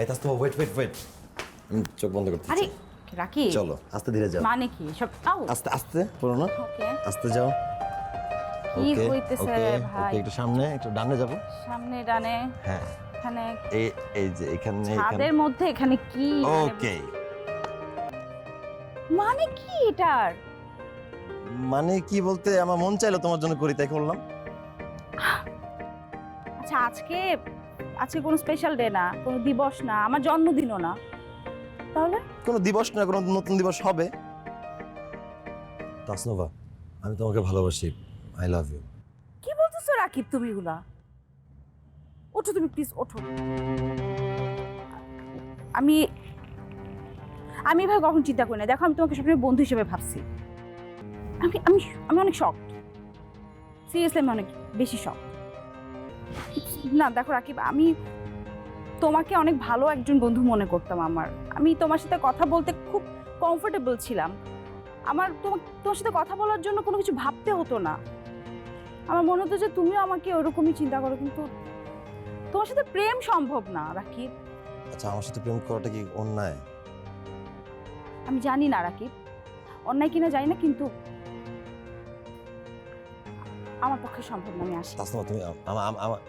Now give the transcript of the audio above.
এই Tasnuva wait wait wait, আমি চোখ বন্ধ করতে আরে চাই। রাকি চলো আস্তে ধীরে যাও। মানে কি সব আও আস্তে আস্তে পড়ো না, ওকে আস্তে যাও। কি ওকে হইতেছে ওকে ভাই? ওকে, একটু সামনে একটু ডানে যাবো। সামনে ডানে হ্যাঁ এখানে এই এই যে এখানে ছাদের মধ্যে এখানে কি ওকে। মানে কি এটার? মানে কি বলতে, আমার মন চাইলো তোমার জন্য করি তাই করলাম। আচ্ছা আজকে আজকে কোনো স্পেশাল ডে না, কোনো দিবস না, আমার জন্মদিনও না, তাহলে কোনো দিবস না, কোনো নতুন দিবস হবে। তাসনুভা আমি তোমাকে ভালোবাসি, আই লাভ ইউ। কি বলতেছো রাকিব তুমি এগুলা? ওঠো তুমি প্লিজ ওঠো। আমি আমি এভাবে কখন চিন্তা করি না। দেখো আমি তোমাকে সবসময় বন্ধু হিসেবে ভাবছি। আমি আমি আমি অনেক শক, সিরিয়াসলি আমি অনেক বেশি শক। না দেখো রাকিব, আমি তোমাকে অনেক ভালো একজন বন্ধু মনে করতাম। আমি তোমার সাথে কথা বলতে খুব কমফোর্টেবল ছিলাম। আমার তোমার সাথে কথা বলার জন্য কোনো কিছু ভাবতে হতো না। আমার মনে হতো যে তুমিও আমাকে ওরকমই চিন্তা করো, কিন্তু তোমার সাথে প্রেম সম্ভব না রাকিব। আচ্ছা আমার সাথে প্রেম করাটা কি অন্যায়? আমি জানি না রাকিব, অন্যায় কিনা জানি না, কিন্তু আমার পক্ষে সম্ভব না। আমি আসি। তাসনুভা তুমি আমার